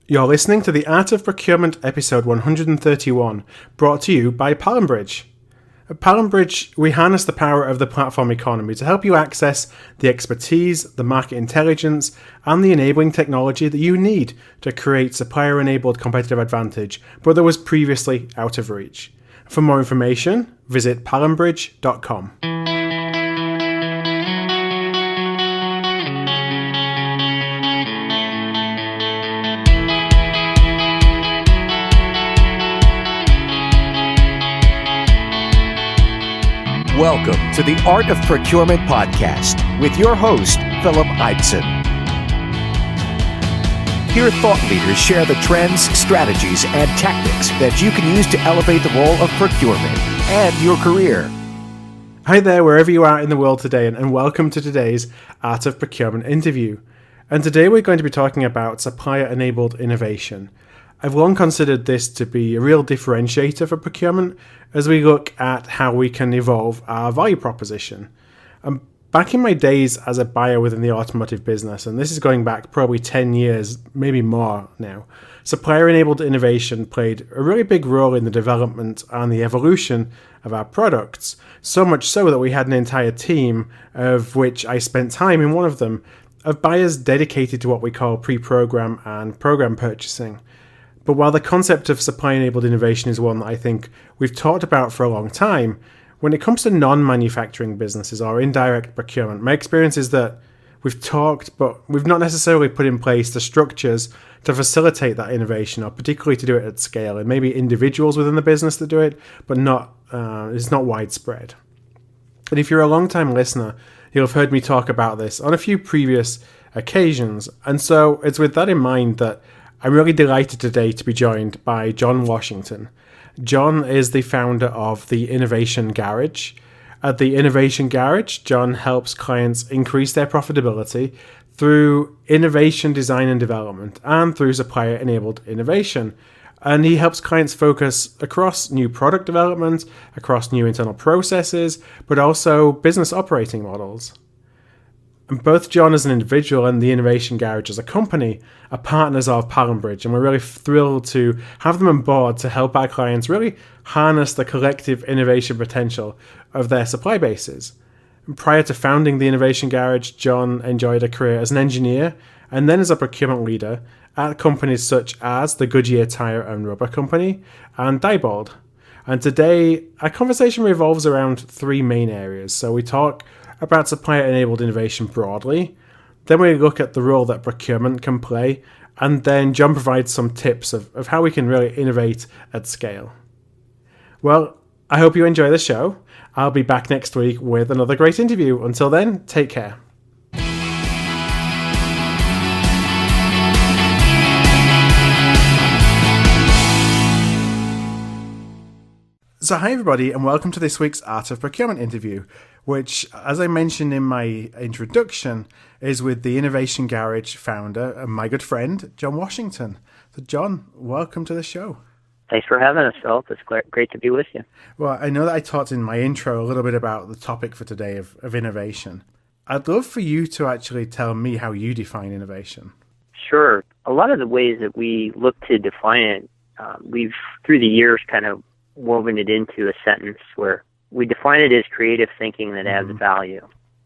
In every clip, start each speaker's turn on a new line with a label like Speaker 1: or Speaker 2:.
Speaker 1: You're listening to the Art of Procurement episode 131, brought to you by PalmBridge. At PalmBridge, we harness the power of the platform economy to help you access the expertise, the market intelligence, and the enabling technology that you need to create supplier-enabled competitive advantage, but that was previously out of reach. For more information, visit palmbridge.com.
Speaker 2: Welcome to the Art of Procurement podcast with your host, Philip Eidson. Here, thought leaders share the trends, strategies, and tactics that you can use to elevate the role of procurement and your career.
Speaker 1: Hi there, wherever you are in the world today, and welcome to today's Art of Procurement interview. And today we're going to be talking about supplier-enabled innovation. I've long considered this to be a real differentiator for procurement as we look at how we can evolve our value proposition. Back in my days as a buyer within the automotive business, and this is going back probably 10 years, maybe more now, supplier-enabled innovation played a really big role in the development and the evolution of our products, so much so that we had an entire team, of which I spent time in one of them, of buyers dedicated to what we call pre-program and program purchasing. But while the concept of supply-enabled innovation is one that I think we've talked about for a long time, when it comes to non-manufacturing businesses or indirect procurement, my experience is that we've talked, but we've not necessarily put in place the structures to facilitate that innovation, or particularly to do it at scale. And maybe individuals within the business that do it, but it's not widespread. And if you're a long-time listener, you'll have heard me talk about this on a few previous occasions. And so it's with that in mind that I'm really delighted today to be joined by Jon Washington. Jon is the founder of the Innovation Garage. At the Innovation Garage, Jon helps clients increase their profitability through innovation, design and development, and through supplier-enabled innovation. And he helps clients focus across new product development, across new internal processes, but also business operating models. And both Jon as an individual and the Innovation Garage as a company are partners of PalmBridge, and we're really thrilled to have them on board to help our clients really harness the collective innovation potential of their supply bases. And prior to founding the Innovation Garage, Jon enjoyed a career as an engineer and then as a procurement leader at companies such as the Goodyear Tire and Rubber Company and Diebold. And today, our conversation revolves around three main areas. So we talk about supplier-enabled innovation broadly, then we look at the role that procurement can play, and then Jon provides some tips of how we can really innovate at scale. Well, I hope you enjoy the show. I'll be back next week with another great interview. Until then, take care. So hi everybody, and welcome to this week's Art of Procurement interview, which, as I mentioned in my introduction, is with the Innovation Garage founder and my good friend, Jon Washington. So Jon, welcome to the show.
Speaker 3: Thanks for having us, Philip. It's great to be with you.
Speaker 1: Well, I know that I talked in my intro a little bit about the topic for today of innovation. I'd love for you to actually tell me how you define innovation.
Speaker 3: Sure. A lot of the ways that we look to define it, we've, through the years, kind of woven it into a sentence where we define it as creative thinking that adds value.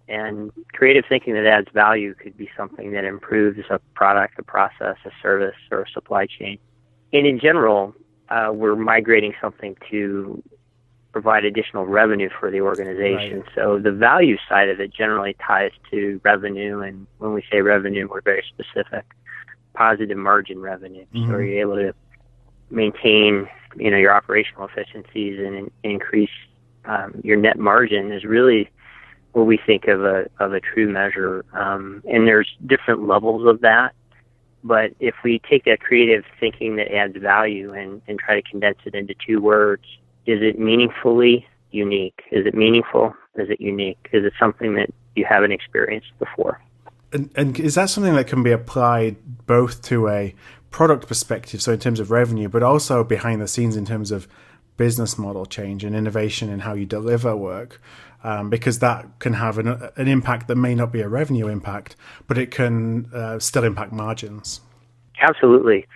Speaker 3: And creative thinking that adds value could be something that improves a product, a process, a service, or a supply chain. And in general, we're migrating something to provide additional revenue for the organization. Right. So the value side of it generally ties to revenue. And when we say revenue, we're very specific. Positive margin revenue. So you're able to maintain your operational efficiencies and increase your net margin is really what we think of a true measure. And there's different levels of that. But if we take that creative thinking that adds value and try to condense it into two words, is it meaningfully unique? Is it meaningful? Is it unique? Is it something that you haven't experienced before?
Speaker 1: And is that something that can be applied both to a product perspective, so in terms of revenue, but also behind the scenes in terms of business model change and innovation in how you deliver work? Because that can have an impact that may not be a revenue impact, but it can still impact margins.
Speaker 3: Absolutely.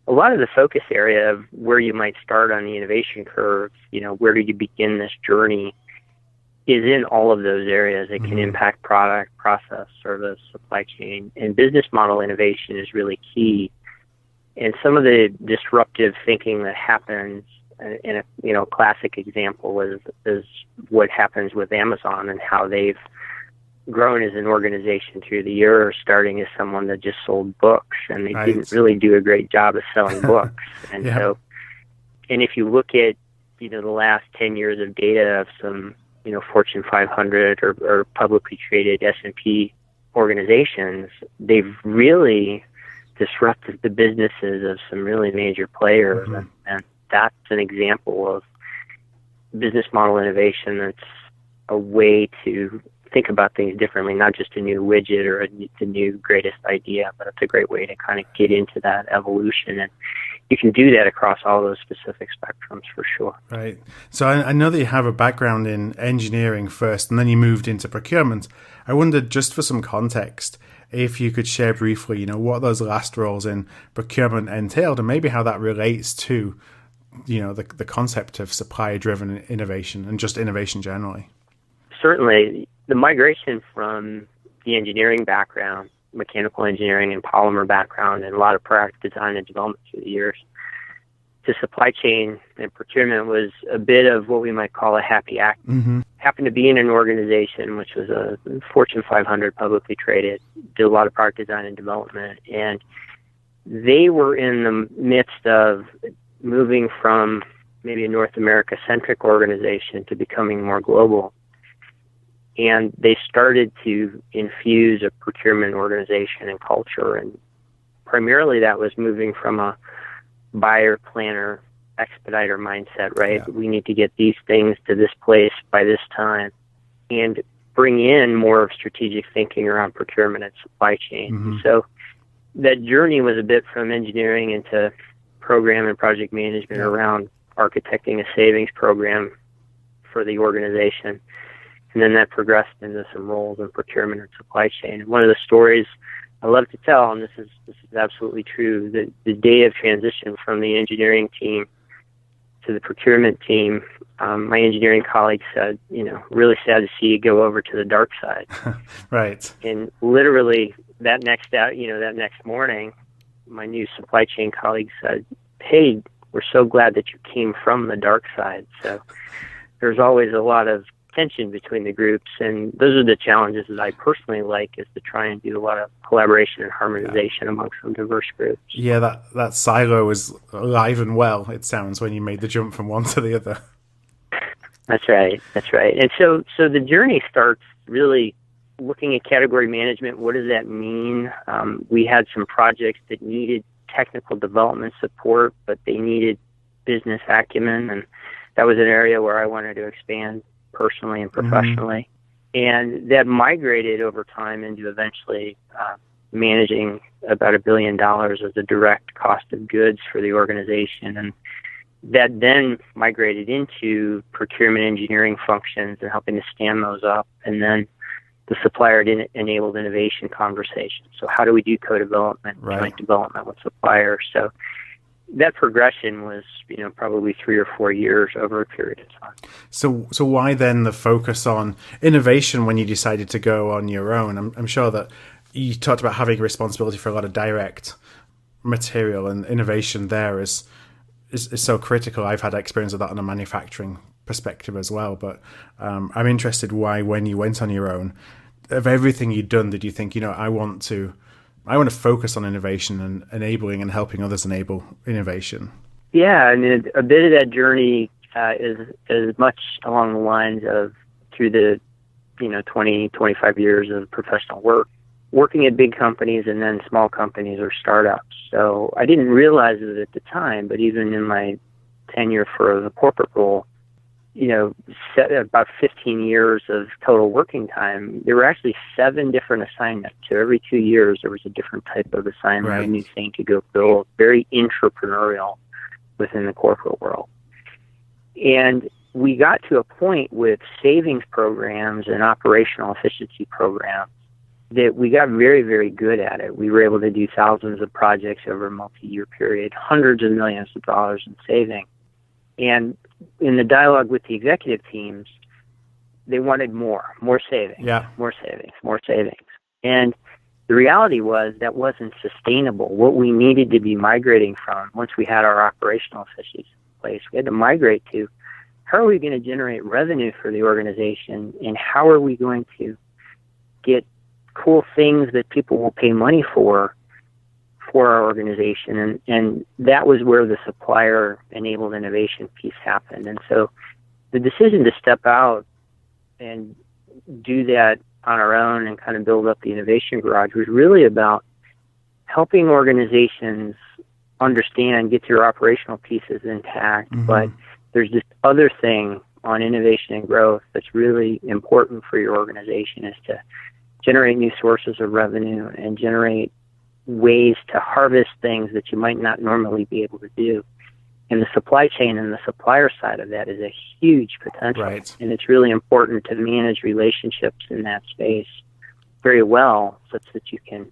Speaker 3: A lot of the focus area of where you might start on the innovation curve, where do you begin this journey, is in all of those areas. It can impact product, process, service, supply chain, and business model innovation is really key. And some of the disruptive thinking that happens, and a classic example is what happens with Amazon and how they've grown as an organization through the years, starting as someone that just sold books, and they didn't really do a great job of selling books. And and if you look at the last 10 years of data of some Fortune 500 or publicly traded S&P organizations, they've really disrupted the businesses of some really major players, and that's an example of business model innovation. That's a way to think about things differently, not just a new widget or the new greatest idea, but it's a great way to kind of get into that evolution. And you can do that across all those specific spectrums for sure.
Speaker 1: Right. So I know that you have a background in engineering first, and then you moved into procurement. I wondered, just for some context, if you could share briefly, what those last roles in procurement entailed, and maybe how that relates to, the concept of supplier-driven innovation and just innovation generally.
Speaker 3: Certainly. The migration from the engineering background, mechanical engineering and polymer background, and a lot of product design and development through the years, to supply chain and procurement was a bit of what we might call a happy accident. Happened to be in an organization which was a Fortune 500 publicly traded, did a lot of product design and development, and they were in the midst of moving from maybe a North America-centric organization to becoming more global. And they started to infuse a procurement organization and culture. And primarily that was moving from a buyer, planner, expediter mindset, right? Yeah. We need to get these things to this place by this time, and bring in more of strategic thinking around procurement and supply chain. So that journey was a bit from engineering into program and project management around architecting a savings program for the organization. And then that progressed into some roles in procurement and supply chain. And one of the stories I love to tell, and this is absolutely true, that the day of transition from the engineering team to the procurement team, my engineering colleague said, really sad to see you go over to the dark side.
Speaker 1: Right.
Speaker 3: And literally that next morning, my new supply chain colleague said, "Hey, we're so glad that you came from the dark side." So there's always a lot of tension between the groups, and those are the challenges that I personally like, is to try and do a lot of collaboration and harmonization amongst some diverse groups.
Speaker 1: Yeah, that silo is alive and well, it sounds, when you made the jump from one to the other.
Speaker 3: That's right. And so the journey starts really looking at category management. What does that mean? We had some projects that needed technical development support, but they needed business acumen, and that was an area where I wanted to expand personally and professionally. And that migrated over time into eventually managing about $1 billion as a direct cost of goods for the organization. And that then migrated into procurement engineering functions and helping to stand those up. And then the supplier-enabled innovation conversation. So how do we do co-development, joint development with suppliers? So that progression was, probably 3 or 4 years over a period of time.
Speaker 1: So why then the focus on innovation when you decided to go on your own? I'm sure that you talked about having responsibility for a lot of direct material, and innovation there is so critical. I've had experience of that on a manufacturing perspective as well. But I'm interested why, when you went on your own, of everything you'd done, did you think, I want to focus on innovation and enabling and helping others enable innovation?
Speaker 3: Yeah, I mean, a bit of that journey is much along the lines of through the 20, 25 years of professional work, working at big companies and then small companies or startups. So I didn't realize it at the time, but even in my tenure for the corporate role, about 15 years of total working time, there were actually 7 different assignments. So every 2 years, there was a different type of assignment, a new thing to go build, very entrepreneurial within the corporate world. And we got to a point with savings programs and operational efficiency programs that we got very, very good at it. We were able to do thousands of projects over a multi-year period, hundreds of millions of dollars in saving. And in the dialogue with the executive teams, they wanted more savings, more savings, more savings. And the reality was that wasn't sustainable. What we needed to be migrating from, once we had our operational efficiencies in place, we had to migrate to how are we going to generate revenue for the organization, and how are we going to get cool things that people will pay money for our organization. And that was where the supplier-enabled innovation piece happened. And so the decision to step out and do that on our own and kind of build up the innovation garage was really about helping organizations understand, get their operational pieces intact, but there's this other thing on innovation and growth that's really important for your organization, is to generate new sources of revenue and generate ways to harvest things that you might not normally be able to do. And the supply chain and the supplier side of that is a huge potential.
Speaker 1: Right.
Speaker 3: And it's really important to manage relationships in that space very well, such that you can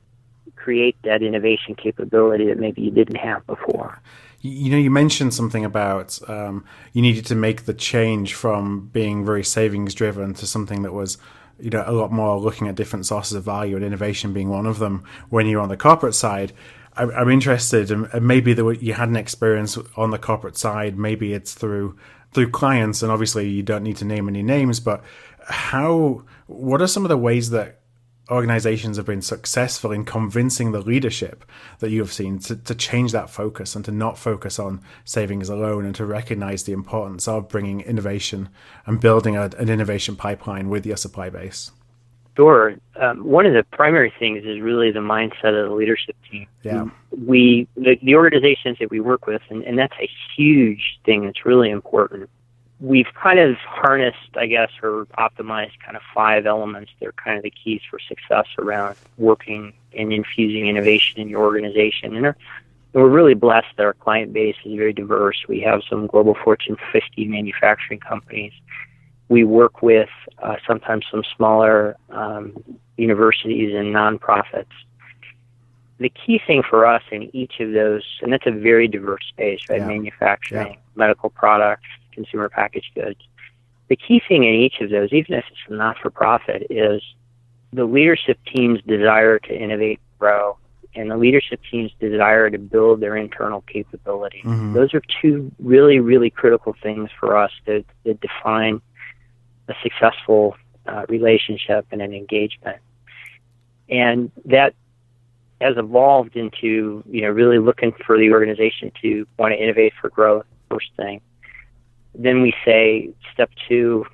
Speaker 3: create that innovation capability that maybe you didn't have before.
Speaker 1: You know, you mentioned something about you needed to make the change from being very savings driven to something that was, you know, a lot more looking at different sources of value, and innovation being one of them when you're on the corporate side. I'm interested, and maybe you had an experience on the corporate side, maybe it's through clients, and obviously you don't need to name any names, but what are some of the ways that organizations have been successful in convincing the leadership that you have seen to change that focus and to not focus on savings alone, and to recognize the importance of bringing innovation and building an innovation pipeline with your supply base?
Speaker 3: Sure. One of the primary things is really the mindset of the leadership team.
Speaker 1: Yeah.
Speaker 3: The organizations that we work with, and that's a huge thing that's really important. We've kind of harnessed, I guess, or optimized kind of 5 elements that are kind of the keys for success around working and infusing innovation in your organization. And we're really blessed that our client base is very diverse. We have some global Fortune 50 manufacturing companies. We work with sometimes some smaller universities and nonprofits. The key thing for us in each of those, and that's a very diverse space, right? Manufacturing, medical products, consumer packaged goods. The key thing in each of those, even if it's a not-for-profit, is the leadership team's desire to innovate and grow, and the leadership team's desire to build their internal capability. Those are 2 really, really critical things for us that define a successful relationship and an engagement. And that has evolved into, really looking for the organization to want to innovate for growth, first thing. Then we say, step 2,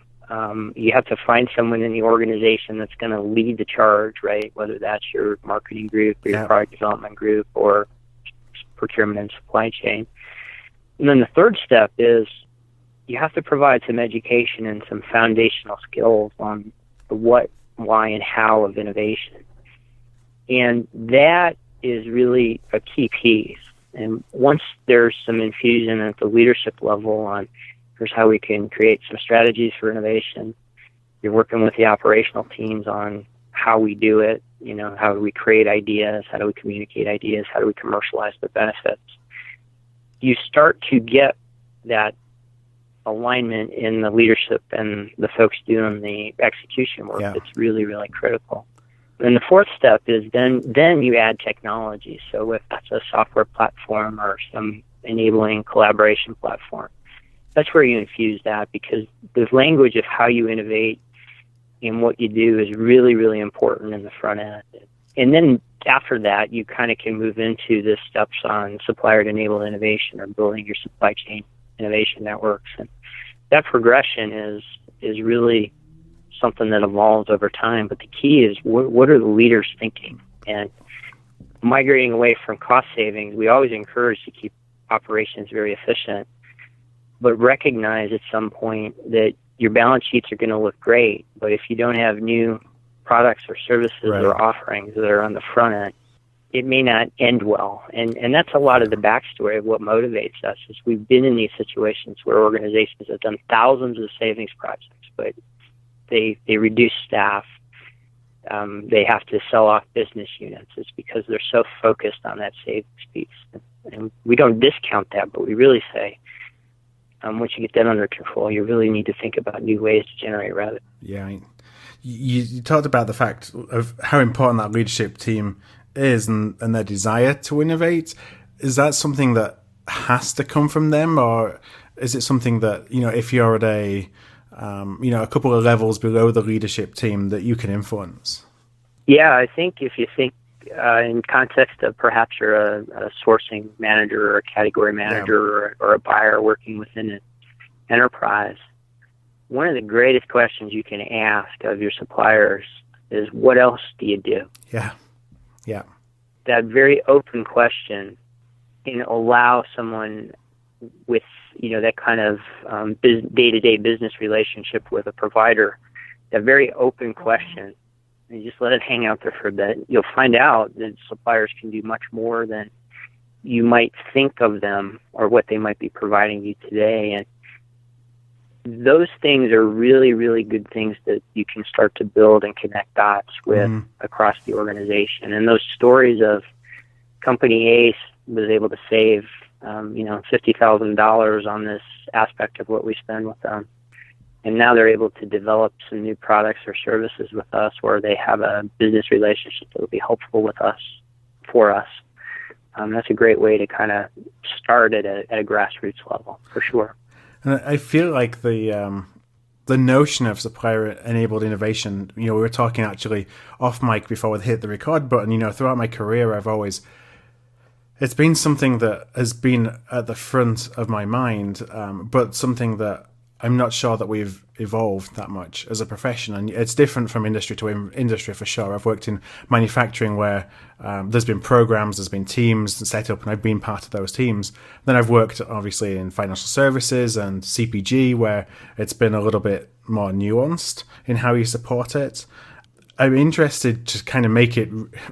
Speaker 3: you have to find someone in the organization that's going to lead the charge, right? Whether that's your marketing group or your product development group or procurement and supply chain. And then the third step is you have to provide some education and some foundational skills on the what, why, and how of innovation. And that is really a key piece. And once there's some infusion at the leadership level on here's how we can create some strategies for innovation, you're working with the operational teams on how we do it, how do we create ideas, how do we communicate ideas, how do we commercialize the benefits. You start to get that alignment in the leadership and the folks doing the execution work that's really, really critical. And the fourth step is then you add technology. So if that's a software platform or some enabling collaboration platform, that's where you infuse that, because the language of how you innovate and what you do is really, really important in the front end. And then after that, you kind of can move into the steps on supplier-enabled innovation or building your supply chain innovation networks. And that progression is really something that evolves over time. But the key is what are the leaders thinking? And migrating away from cost savings, we always encourage to keep operations very efficient, but recognize at some point that your balance sheets are going to look great, but if you don't have new products or services or offerings that are on the front end, it may not end well. And that's a lot of the backstory of what motivates us, is we've been in these situations where organizations have done thousands of savings projects, but they reduce staff, they have to sell off business units. It's because they're so focused on that savings piece. And we don't discount that, but we really say, once you get that under control, you really need to think about new ways to generate revenue.
Speaker 1: Yeah. You talked about the fact of how important that leadership team is and their desire to innovate. Is that something that has to come from them, or is it something that, if you're at a couple of levels below the leadership team, that you can influence?
Speaker 3: Yeah, I think if you think in context of perhaps you're a sourcing manager or a category manager or a buyer working within an enterprise, one of the greatest questions you can ask of your suppliers is, what else do you do?
Speaker 1: Yeah.
Speaker 3: That very open question can allow someone with, that kind of day-to-day business relationship with a provider, that very open question, and you just let it hang out there for a bit, you'll find out that suppliers can do much more than you might think of them or what they might be providing you today. And those things are really, really good things that you can start to build and connect dots with across the organization. And those stories of company A was able to save, $50,000 on this aspect of what we spend with them. And now they're able to develop some new products or services with us, where they have a business relationship that will be helpful with us, for us. That's a great way to kind of start at a grassroots level, for sure.
Speaker 1: And I feel like the notion of supplier-enabled innovation, we were talking actually off mic before we hit the record button, throughout my career, it's been something that has been at the front of my mind, but something that I'm not sure that we've evolved that much as a profession. And it's different from industry to industry for sure. I've worked in manufacturing where there's been programs, there's been teams set up, and I've been part of those teams. Then I've worked obviously in financial services and CPG, where it's been a little bit more nuanced in how you support it. I'm interested to kind of make it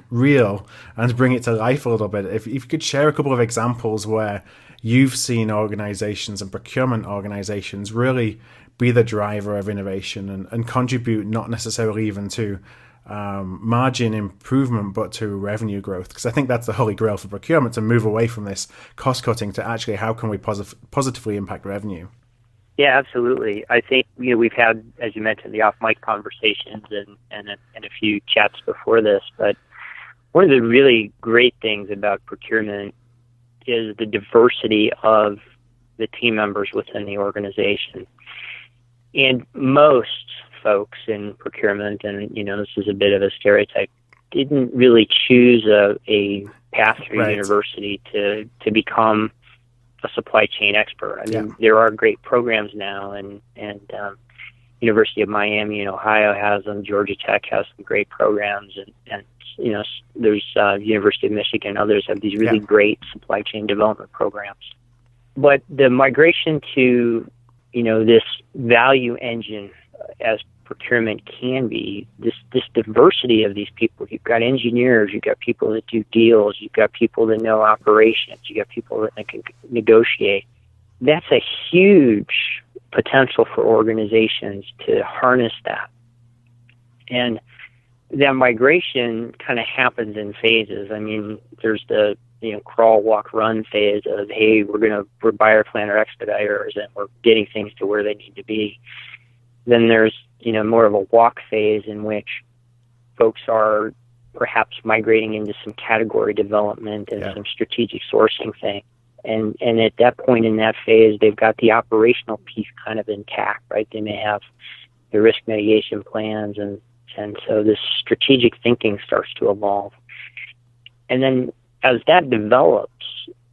Speaker 1: real and bring it to life a little bit. If you could share a couple of examples where you've seen organizations and procurement organizations really be the driver of innovation and contribute not necessarily even to margin improvement, but to revenue growth. Because I think that's the holy grail for procurement, to move away from this cost cutting to actually how can we positively impact revenue.
Speaker 3: Yeah, absolutely. I think we've had, as you mentioned, the off-mic conversations and a few chats before this. But one of the really great things about procurement is the diversity of the team members within the organization. And most folks in procurement, and this is a bit of a stereotype, didn't really choose a path through university to become a supply chain expert. I mean, there are great programs now, and University of Miami in Ohio has them. Georgia Tech has some great programs, and there's University of Michigan. Others have these really great supply chain development programs. But the migration to this value engine as procurement can be, this diversity of these people. You've got engineers, you've got people that do deals, you've got people that know operations, you've got people that can negotiate. That's a huge potential for organizations to harness that. And that migration kind of happens in phases. I mean, there's the crawl, walk, run phase of, hey, we're buyer, planner, expediters, and we're getting things to where they need to be. Then there's more of a walk phase in which folks are perhaps migrating into some category development and some strategic sourcing thing. And at that point in that phase, they've got the operational piece kind of intact, right? They may have their risk mitigation plans, and so this strategic thinking starts to evolve. And then as that develops,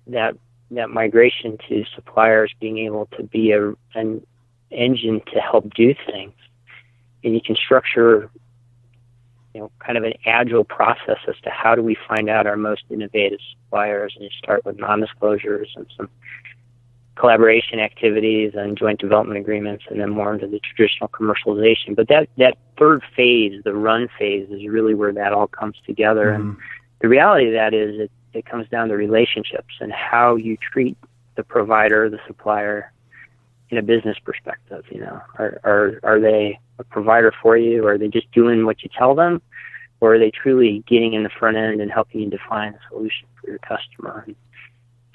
Speaker 3: that migration to suppliers being able to be an engine to help do things, and you can structure kind of an agile process as to how do we find out our most innovative suppliers, and you start with non-disclosures and some collaboration activities and joint development agreements, and then more into the traditional commercialization. But that third phase, the run phase, is really where that all comes together. And the reality of that is it comes down to relationships and how you treat the provider, the supplier, in a business perspective. Are a provider for you, or are they just doing what you tell them, or are they truly getting in the front end and helping you define a solution for your customer? And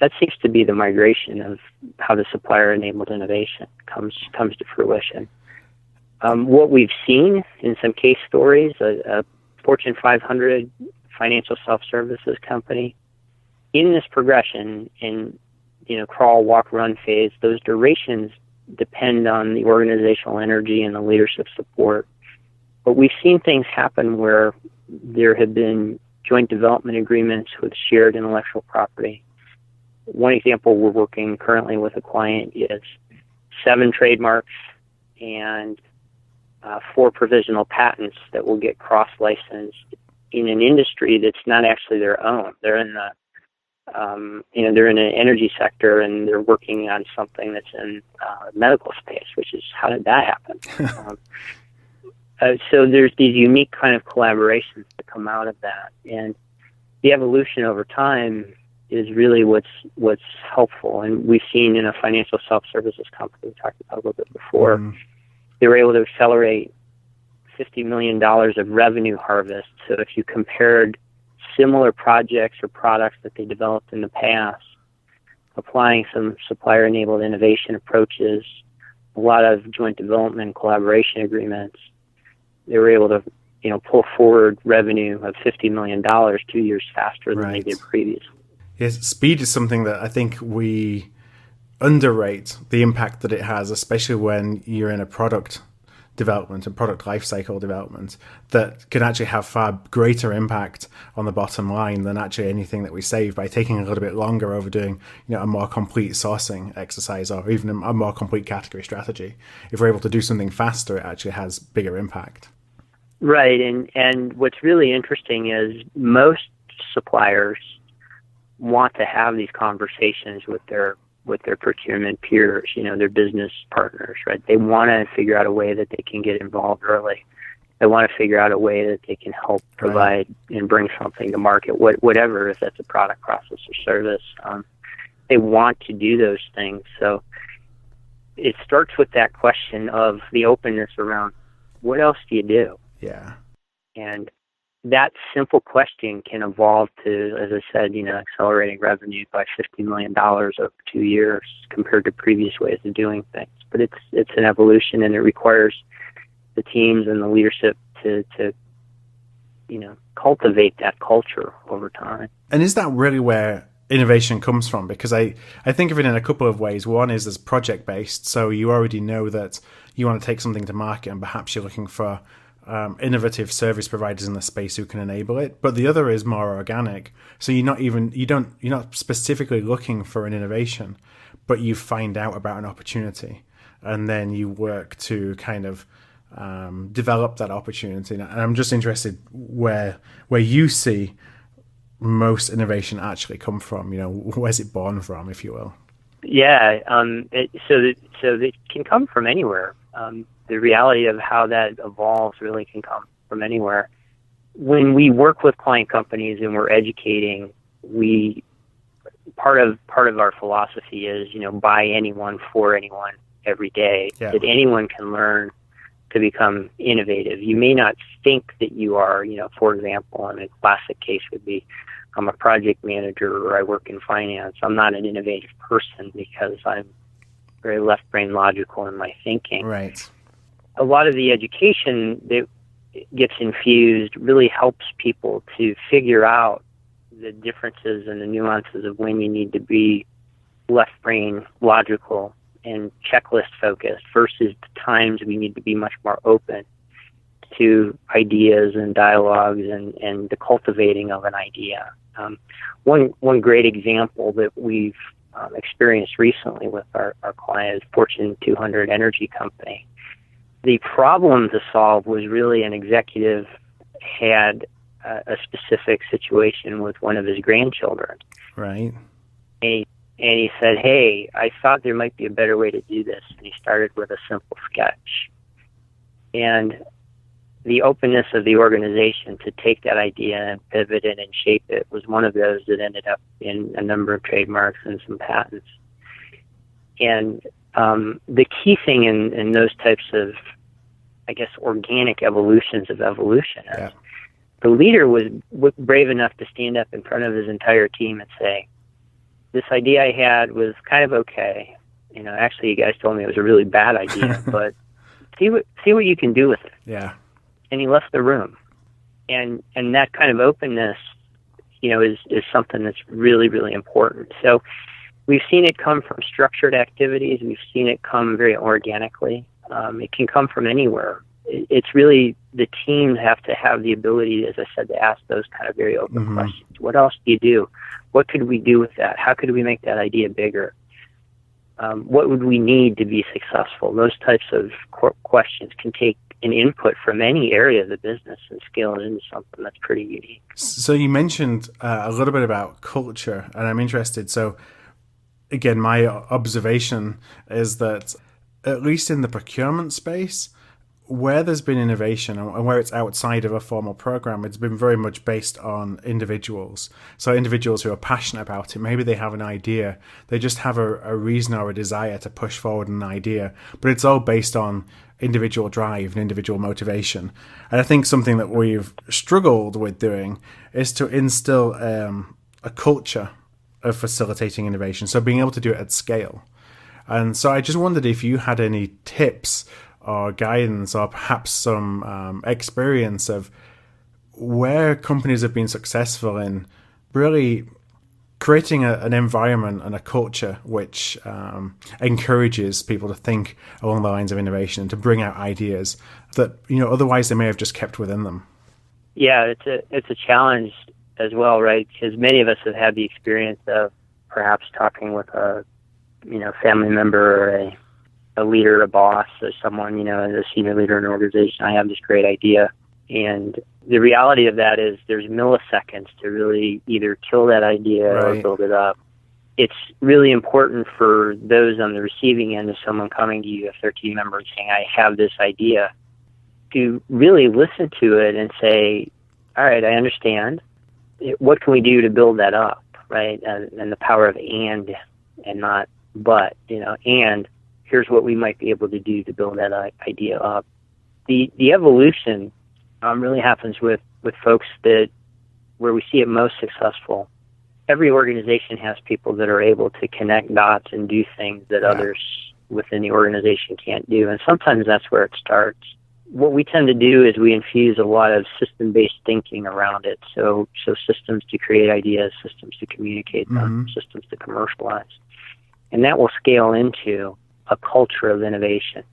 Speaker 3: that seems to be the migration of how the supplier-enabled innovation comes to fruition. What we've seen in some case stories, a Fortune 500 financial self-services company, in this progression, in crawl, walk, run phase, those durations depend on the organizational energy and the leadership support. But we've seen things happen where there have been joint development agreements with shared intellectual property. One example we're working currently with a client is 7 trademarks and 4 provisional patents that will get cross-licensed in an industry that's not actually their own. They're in the they're in an energy sector, and they're working on something that's in medical space, which is, how did that happen? So there's these unique kind of collaborations that come out of that, and the evolution over time is really what's helpful. And we've seen in a financial self-services company we talked about a little bit before, they were able to accelerate $50 million of revenue harvest. So if you compared similar projects or products that they developed in the past, applying some supplier-enabled innovation approaches, a lot of joint development and collaboration agreements, they were able to pull forward revenue of $50 million 2 years faster than they did previously.
Speaker 1: Yes, speed is something that I think we underrate the impact that it has, especially when you're in a product development and product lifecycle development, that can actually have far greater impact on the bottom line than actually anything that we save by taking a little bit longer over doing a more complete sourcing exercise, or even a more complete category strategy. If we're able to do something faster, it actually has bigger impact.
Speaker 3: Right, and what's really interesting is most suppliers want to have these conversations with their procurement peers, their business partners, right? They want to figure out a way that they can get involved early. They want to figure out a way that they can help provide and bring something to market, whatever, if that's a product, process, or service. They want to do those things. So it starts with that question of the openness around, what else do you do?
Speaker 1: Yeah.
Speaker 3: And that simple question can evolve to, as I said, accelerating revenue by $50 million over 2 years compared to previous ways of doing things. But it's an evolution, and it requires the teams and the leadership to cultivate that culture over time.
Speaker 1: And is that really where innovation comes from? Because I think of it in a couple of ways. One is as project-based, so you already know that you want to take something to market, and perhaps you're looking for innovative service providers in the space who can enable it. But the other is more organic. So you're not specifically looking for an innovation, but you find out about an opportunity, and then you work to kind of develop that opportunity. And I'm just interested where you see most innovation actually come from. Where's it born from, if you will?
Speaker 3: Yeah. So it can come from anywhere. The reality of how that evolves really can come from anywhere. When we work with client companies and we're educating, part of our philosophy is, by anyone, for anyone, every day, that anyone can learn to become innovative. You may not think that you are, for example, a classic case would be, I'm a project manager or I work in finance. I'm not an innovative person because I'm very left-brain logical in my thinking.
Speaker 1: Right.
Speaker 3: A lot of the education that gets infused really helps people to figure out the differences and the nuances of when you need to be left-brain logical and checklist-focused versus the times we need to be much more open to ideas and dialogues and the cultivating of an idea. One great example that we've experienced recently with our client is Fortune 200 energy company. The problem to solve was really an executive had a specific situation with one of his grandchildren.
Speaker 1: Right.
Speaker 3: And he said, hey, I thought there might be a better way to do this. And he started with a simple sketch. And the openness of the organization to take that idea and pivot it and shape it was one of those that ended up in a number of trademarks and some patents. And the key thing in those types of I guess, organic evolutions of evolution.
Speaker 1: Yeah.
Speaker 3: The leader was brave enough to stand up in front of his entire team and say, this idea I had was kind of okay. Actually, you guys told me it was a really bad idea, but see what you can do with it.
Speaker 1: Yeah.
Speaker 3: And he left the room. And that kind of openness, is something that's really, really important. So we've seen it come from structured activities. We've seen it come very organically. It can come from anywhere. It's really the teams have to have the ability, as I said, to ask those kind of very open questions. What else do you do? What could we do with that? How could we make that idea bigger? What would we need to be successful? Those types of questions can take an input from any area of the business and scale it into something that's pretty unique.
Speaker 1: So you mentioned a little bit about culture, and I'm interested. So again, my observation is that at least in the procurement space, where there's been innovation and where it's outside of a formal program, it's been very much based on individuals. So individuals who are passionate about it, maybe they have an idea, they just have a reason or a desire to push forward an idea, but it's all based on individual drive and individual motivation. And I think something that we've struggled with doing is to instill a culture of facilitating innovation, so being able to do it at scale. And so I just wondered if you had any tips or guidance or perhaps some experience of where companies have been successful in really creating an environment and a culture which encourages people to think along the lines of innovation and to bring out ideas that otherwise they may have just kept within them.
Speaker 3: Yeah, it's a challenge as well, right? Because many of us have had the experience of perhaps talking with a family member or a leader, a boss, or someone, as a senior leader in an organization. I have this great idea. And the reality of that is there's milliseconds to really either kill that idea or build it up. It's really important for those on the receiving end of someone coming to you, a 13 member, and saying, I have this idea, to really listen to it and say, all right, I understand. What can we do to build that up, right? And the power of and not but, and here's what we might be able to do to build that idea up. The evolution really happens with folks where we see it most successful. Every organization has people that are able to connect dots and do things that others within the organization can't do. And sometimes that's where it starts. What we tend to do is we infuse a lot of system-based thinking around it. So systems to create ideas, systems to communicate them, systems to commercialize. And that will scale into a culture of innovation.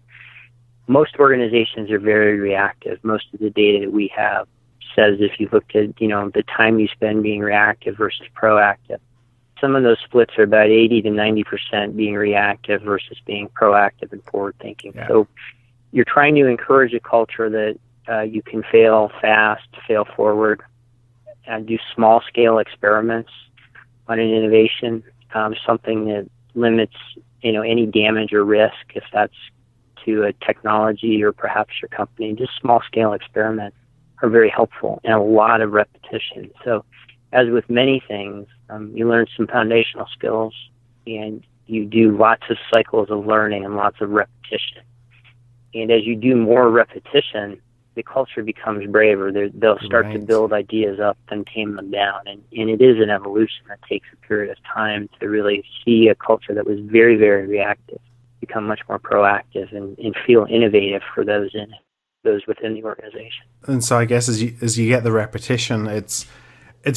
Speaker 3: Most organizations are very reactive. Most of the data that we have says if you looked at, the time you spend being reactive versus proactive, some of those splits are about 80 to 90% being reactive versus being proactive and forward thinking. Yeah. So you're trying to encourage a culture that you can fail fast, fail forward, and do small scale experiments on an innovation, something that limits any damage or risk, if that's to a technology or perhaps your company. Just small-scale experiments are very helpful and a lot of repetition. So as with many things, you learn some foundational skills and you do lots of cycles of learning and lots of repetition. And as you do more repetition, the culture becomes braver. They'll start to build ideas up and tame them down. And it is an evolution that takes a period of time to really see a culture that was very, very reactive become much more proactive and feel innovative for those within the organization.
Speaker 1: And so I guess as you get the repetition, it's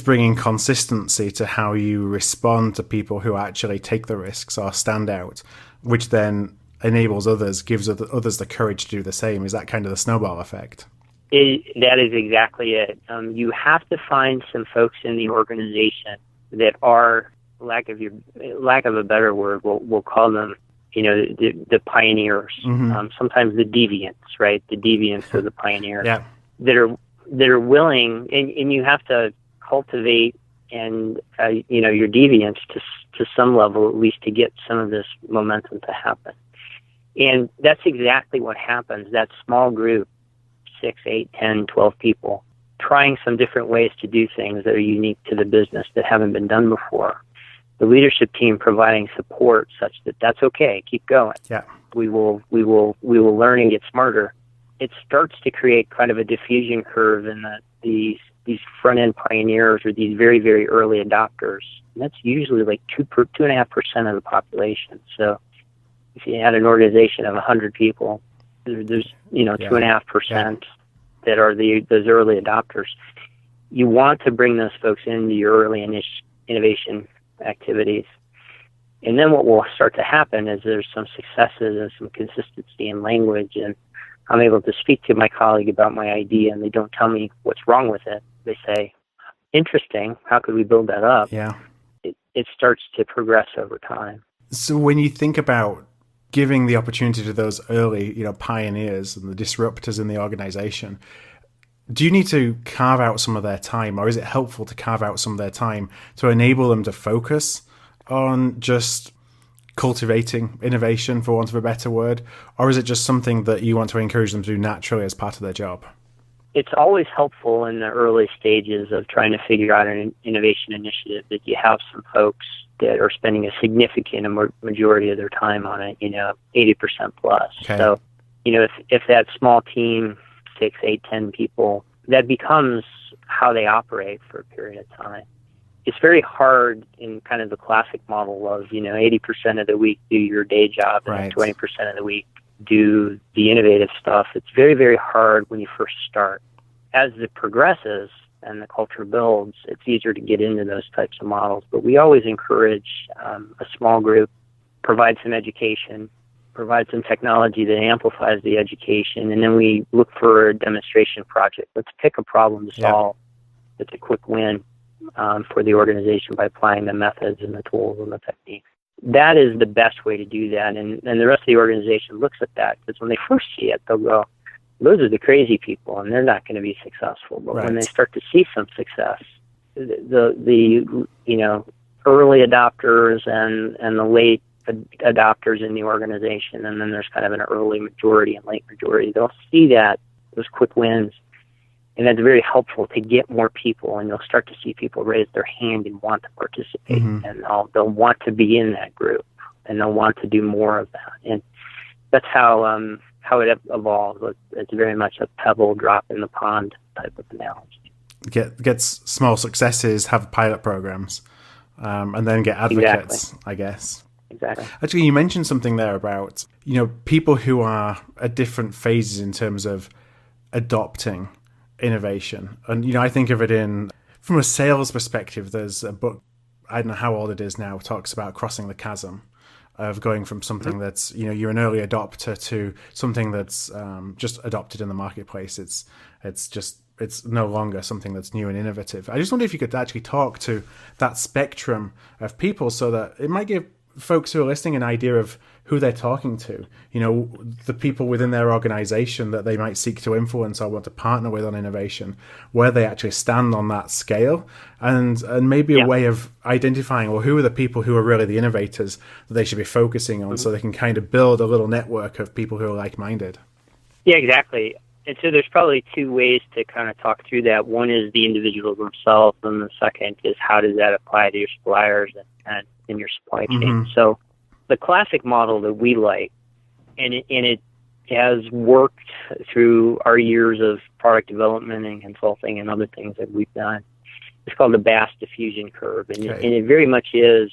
Speaker 1: bringing consistency to how you respond to people who actually take the risks or stand out, which then enables others, gives others the courage to do the same. Is that kind of the snowball effect?
Speaker 3: That is exactly it. You have to find some folks in the organization that are, lack of a better word, we'll call them, the pioneers. Sometimes the deviants, right? The deviants are the pioneers that are willing, and you have to cultivate and your deviants to some level, at least, to get some of this momentum to happen. And that's exactly what happens. That small group, 6, 8, 10, 12 people, trying some different ways to do things that are unique to the business that haven't been done before. The leadership team providing support such that that's okay, keep going. Yeah. We will learn and get smarter. it starts to create kind of a diffusion curve in that these front-end pioneers or these very, very early adopters, and that's usually like 2.5% of the population. So if you had an organization of 100 people, there's 2.5% that are those early adopters. You want to bring those folks into your early innovation activities. And then what will start to happen is there's some successes and some consistency in language, and I'm able to speak to my colleague about my idea, and they don't tell me what's wrong with it. They say, interesting, how could we build that up?
Speaker 1: Yeah.
Speaker 3: It starts to progress over time.
Speaker 1: So when you think about giving the opportunity to those early, pioneers and the disruptors in the organization, do you need to carve out some of their time, or is it helpful to carve out some of their time to enable them to focus on just cultivating innovation, for want of a better word? Or is it just something that you want to encourage them to do naturally as part of their job?
Speaker 3: It's always helpful in the early stages of trying to figure out an innovation initiative that you have some folks that are spending a significant majority of their time on it, 80% plus.
Speaker 1: Okay.
Speaker 3: So, if that small team, 6, 8, 10 people, that becomes how they operate for a period of time. It's very hard in kind of the classic model of, 80% of the week do your day job and
Speaker 1: Right.
Speaker 3: 20% of the week do the innovative stuff. It's very, very hard when you first start. As it progresses and the culture builds, it's easier to get into those types of models. But we always encourage a small group, provide some education, provide some technology that amplifies the education, and then we look for a demonstration project. Let's pick a problem to solve. It's a quick win for the organization by applying the methods and the tools and the techniques. That is the best way to do that, and the rest of the organization looks at that, because when they first see it, they'll go, those are the crazy people, and they're not going to be successful. But when they start to see some success, the early adopters and the late adopters in the organization, and then there's kind of an early majority and late majority, they'll see those quick wins. And that's very helpful to get more people, and you'll start to see people raise their hand and want to participate, and they'll want to be in that group, and they'll want to do more of that. And that's how it evolves. It's very much a pebble drop in the pond type of analogy.
Speaker 1: Gets small successes, have pilot programs, and then get advocates, I guess.
Speaker 3: Exactly.
Speaker 1: Actually, you mentioned something there about, people who are at different phases in terms of adopting innovation. And, I think of it from a sales perspective. There's a book, I don't know how old it is now, talks about crossing the chasm of going from something that's, you're an early adopter to something that's just adopted in the marketplace. It's no longer something that's new and innovative. I just wonder if you could actually talk to that spectrum of people so that it might give folks who are listening an idea of who they're talking to, the people within their organization that they might seek to influence or want to partner with on innovation, where they actually stand on that scale, and maybe a way of identifying, well, who are the people who are really the innovators that they should be focusing on, so they can kind of build a little network of people who are like-minded. Yeah,
Speaker 3: exactly. And so there's probably two ways to kind of talk through that. One is the individuals themselves, and the second is how does that apply to your suppliers and in your supply chain. So the classic model that we like, and it has worked through our years of product development and consulting and other things that we've done, it's called the BAS diffusion curve. And it very much is,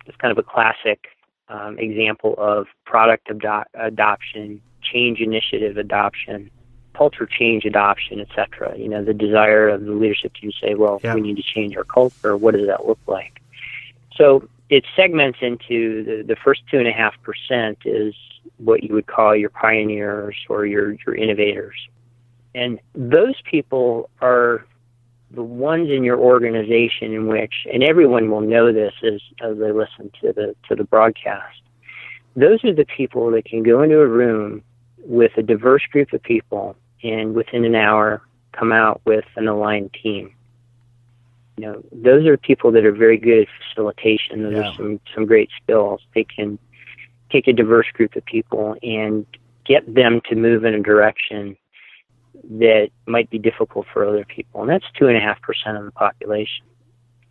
Speaker 3: it's kind of a classic example of product adoption, change initiative adoption, culture change adoption, etc. The desire of the leadership team to say, well, we need to change our culture. What does that look like? So it segments into the first 2.5% is what you would call your pioneers or your innovators. And those people are the ones in your organization in which, and everyone will know this as they listen to the broadcast, those are the people that can go into a room with a diverse group of people and within an hour come out with an aligned team. Those are people that are very good at facilitation. Those are some great skills. They can take a diverse group of people and get them to move in a direction that might be difficult for other people. And that's 2.5% of the population.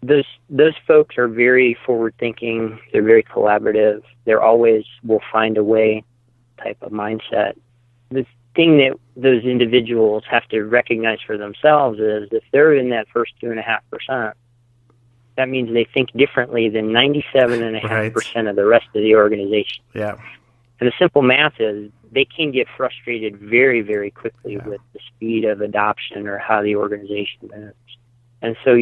Speaker 3: Those folks are very forward-thinking. They're very collaborative. They're always will find a way type of mindset. The thing that those individuals have to recognize for themselves is if they're in that first 2.5%, that means they think differently than 97.5% of the rest of the organization.
Speaker 1: Yeah.
Speaker 3: And the simple math is they can get frustrated very, very quickly with the speed of adoption or how the organization moves. And so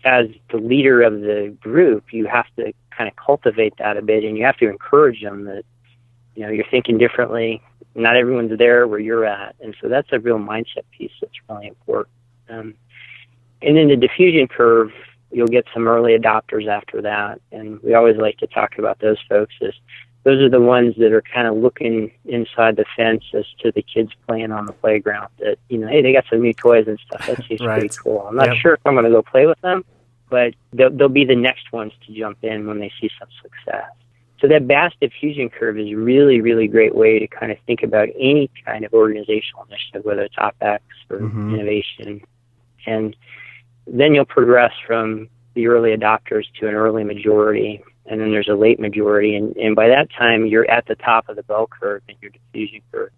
Speaker 3: as the leader of the group, you have to kind of cultivate that a bit, and you have to encourage them that, you're thinking differently. Not everyone's there where you're at. And so that's a real mindset piece that's really important. And then the diffusion curve, you'll get some early adopters after that. And we always like to talk about those folks as those are the ones that are kind of looking inside the fence as to the kids playing on the playground that, hey, they got some new toys and stuff. That seems pretty cool. I'm not sure if I'm going to go play with them, but they'll be the next ones to jump in when they see some success. So that vast diffusion curve is really, really great way to kind of think about any kind of organizational initiative, whether it's OpEx or innovation. And then you'll progress from the early adopters to an early majority, and then there's a late majority. And by that time, you're at the top of the bell curve in your diffusion curve.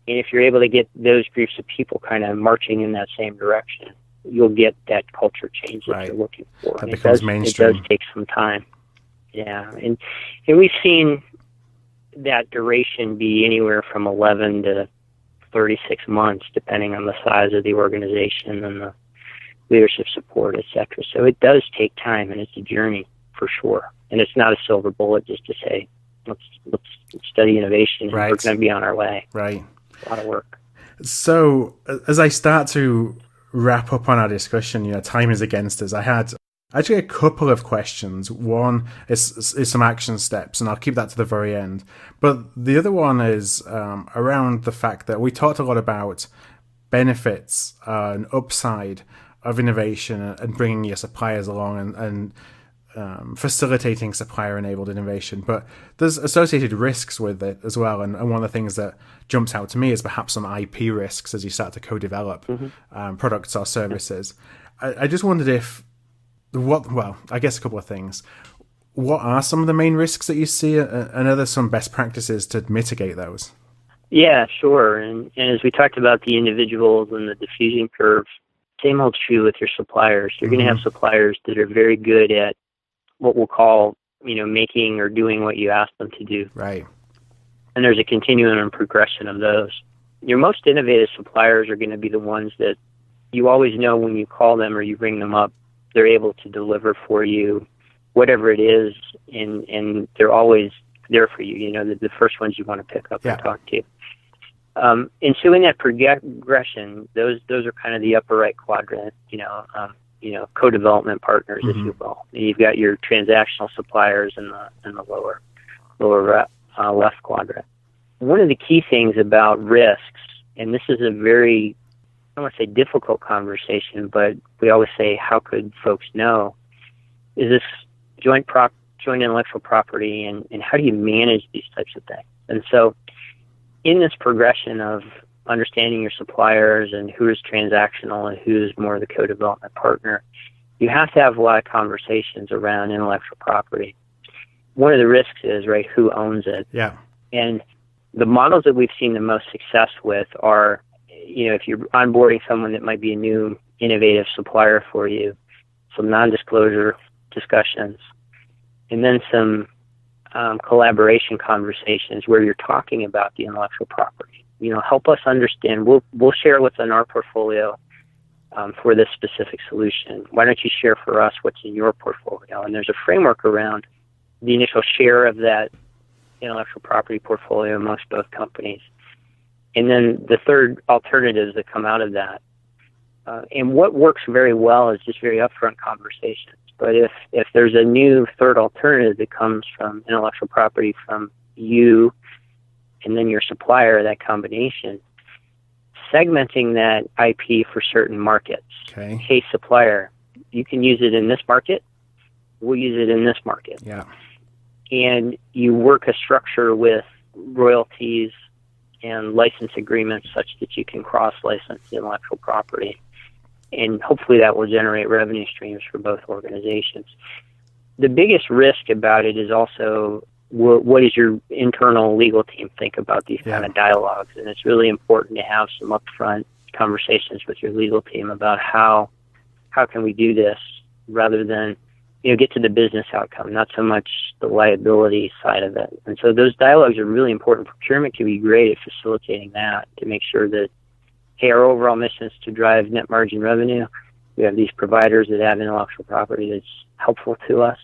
Speaker 3: And if you're able to get those groups of people kind of marching in that same direction, you'll get that culture change that you're looking for.
Speaker 1: That becomes mainstream.
Speaker 3: It does take some time. Yeah, and we've seen that duration be anywhere from 11 to 36 months, depending on the size of the organization and the leadership support, et cetera. So it does take time, and it's a journey for sure. And it's not a silver bullet just to say, let's study innovation, and we're going to be on our way.
Speaker 1: Right.
Speaker 3: It's a lot of work.
Speaker 1: So as I start to wrap up on our discussion, time is against us. I had actually a couple of questions. One is some action steps, and I'll keep that to the very end. But the other one is around the fact that we talked a lot about benefits and upside of innovation and bringing your suppliers along and facilitating supplier-enabled innovation. But there's associated risks with it as well. And one of the things that jumps out to me is perhaps some IP risks as you start to co-develop products or services. I just wondered I guess a couple of things. What are some of the main risks that you see, and are there some best practices to mitigate those?
Speaker 3: Yeah, sure. And as we talked about the individuals and the diffusion curve, same holds true with your suppliers. You're going to have suppliers that are very good at what we'll call, making or doing what you ask them to do.
Speaker 1: Right.
Speaker 3: And there's a continuum and progression of those. Your most innovative suppliers are going to be the ones that you always know when you call them or you ring them up, they're able to deliver for you whatever it is, and they're always there for you. The first ones you want to pick up and talk to. And so in that progression, those are kind of the upper right quadrant, co-development partners, if you will. And you've got your transactional suppliers in the lower left quadrant. One of the key things about risks, and this is a very, I don't want to say difficult conversation, but we always say, how could folks know, is this joint intellectual property, and how do you manage these types of things? And so in this progression of understanding your suppliers and who is transactional and who is more the co-development partner, you have to have a lot of conversations around intellectual property. One of the risks is, who owns it? Yeah. And the models that we've seen the most success with are, if you're onboarding someone that might be a new innovative supplier for you, some non-disclosure discussions, and then some collaboration conversations where you're talking about the intellectual property. Help us understand. We'll share what's in our portfolio for this specific solution. Why don't you share for us what's in your portfolio? And there's a framework around the initial share of that intellectual property portfolio amongst both companies. And then the third alternatives that come out of that. And what works very well is just very upfront conversations. But if there's a new third alternative that comes from intellectual property from you and then your supplier, that combination, segmenting that IP for certain markets. Okay. Hey, supplier, you can use it in this market. We'll use it in this market. Yeah. And you work a structure with royalties and license agreements such that you can cross-license the intellectual property. And hopefully that will generate revenue streams for both organizations. The biggest risk about it is also what does your internal legal team think about these kind of dialogues? And it's really important to have some upfront conversations with your legal team about how can we do this, rather than get to the business outcome, not so much the liability side of it. And so those dialogues are really important. Procurement can be great at facilitating that, to make sure that, hey, our overall mission is to drive net margin revenue. We have these providers that have intellectual property that's helpful to us.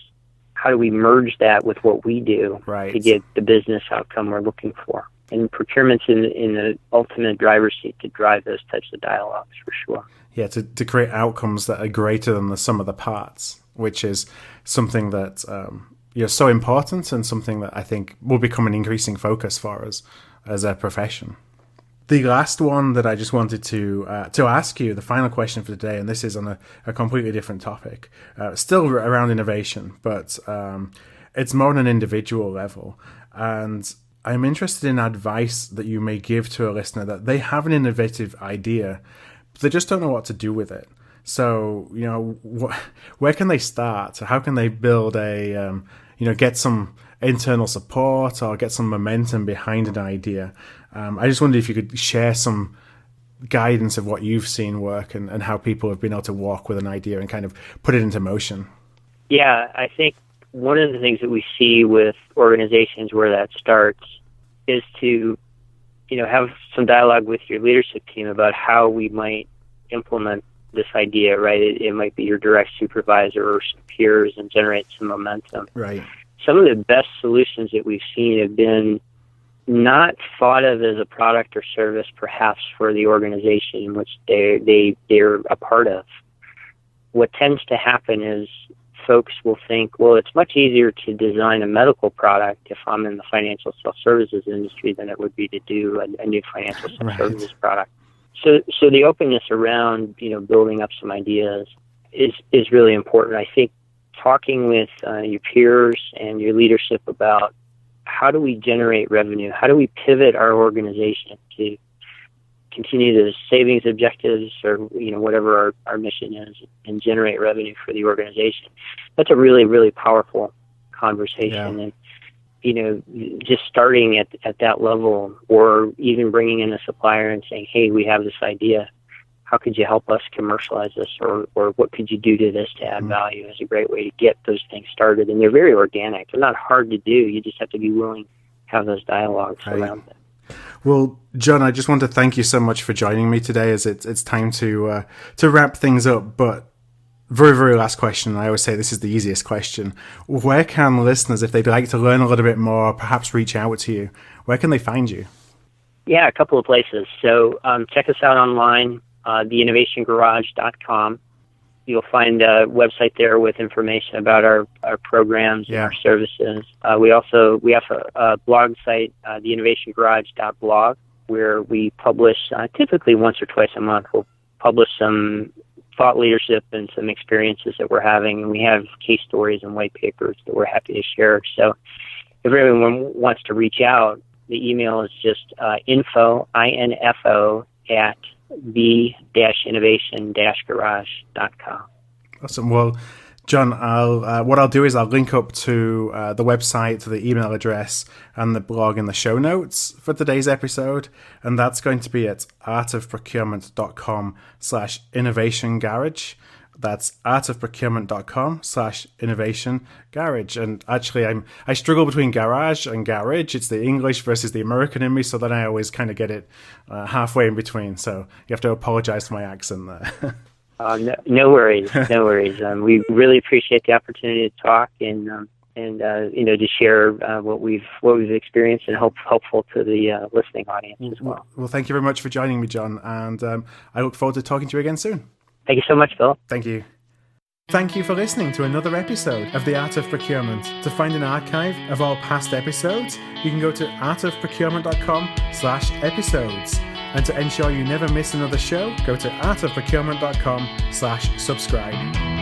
Speaker 3: How do we merge that with what we do to get the business outcome we're looking for? And procurement's in the ultimate driver's seat to drive those types of dialogues, for sure.
Speaker 1: Yeah, to create outcomes that are greater than the sum of the parts, which is something that so important, and something that I think will become an increasing focus for us as a profession. The last one that I just wanted to ask you, the final question for today, and this is on a completely different topic, still around innovation, but it's more on an individual level. And I'm interested in advice that you may give to a listener that they have an innovative idea, but they just don't know what to do with it. So, where can they start? How can they build get some internal support or get some momentum behind an idea? I just wondered if you could share some guidance of what you've seen work and how people have been able to walk with an idea and kind of put it into motion.
Speaker 3: Yeah, I think one of the things that we see with organizations where that starts is to, have some dialogue with your leadership team about how we might implement this idea, right? It might be your direct supervisor or some peers, and generate some momentum.
Speaker 1: Right.
Speaker 3: Some of the best solutions that we've seen have been not thought of as a product or service, perhaps, for the organization in which they're a part of. What tends to happen is folks will think, well, it's much easier to design a medical product if I'm in the financial self-services industry than it would be to do a new financial self-services product. So the openness around, building up some ideas is really important. I think talking with your peers and your leadership about how do we generate revenue, how do we pivot our organization to continue the savings objectives, or whatever our mission is, and generate revenue for the organization. That's a really, really powerful conversation. And just starting at that level, or even bringing in a supplier and saying, hey, we have this idea, how could you help us commercialize this, or what could you do to this to add value, is a great way to get those things started. And they're very organic. They're not hard to do. You just have to be willing to have those dialogues around it.
Speaker 1: Well, Jon, I just want to thank you so much for joining me today, as it's time to wrap things up. But very, very last question. I always say this is the easiest question. Where can listeners, if they'd like to learn a little bit more, perhaps reach out to you, where can they find you?
Speaker 3: Yeah, a couple of places. So check us out online, theinnovationgarage.com. You'll find a website there with information about our programs and our services. We have a blog site, theinnovationgarage.blog, where we publish typically once or twice a month. We'll publish some thought leadership and some experiences that we're having, and we have case stories and white papers that we're happy to share. So if everyone wants to reach out, the email is just info at the-innovation-garage.com.
Speaker 1: Awesome. Well, Jon, what I'll do is I'll link up to the website, to the email address, and the blog in the show notes for today's episode, and that's going to be at artofprocurement.com/innovation-garage. That's artofprocurement.com/innovation-garage. And actually, I struggle between garage and garage. It's the English versus the American in me, so then I always kind of get it halfway in between. So you have to apologize for my accent there.
Speaker 3: No worries, no worries. We really appreciate the opportunity to talk and to share what we've experienced, and helpful to the listening audience as well.
Speaker 1: Well, thank you very much for joining me, Jon, and I look forward to talking to you again soon.
Speaker 3: Thank you so much, Phil.
Speaker 1: Thank you. Thank you for listening to another episode of The Art of Procurement. To find an archive of all past episodes, you can go to artofprocurement.com/episodes. And to ensure you never miss another show, go to artofprocurement.com/subscribe.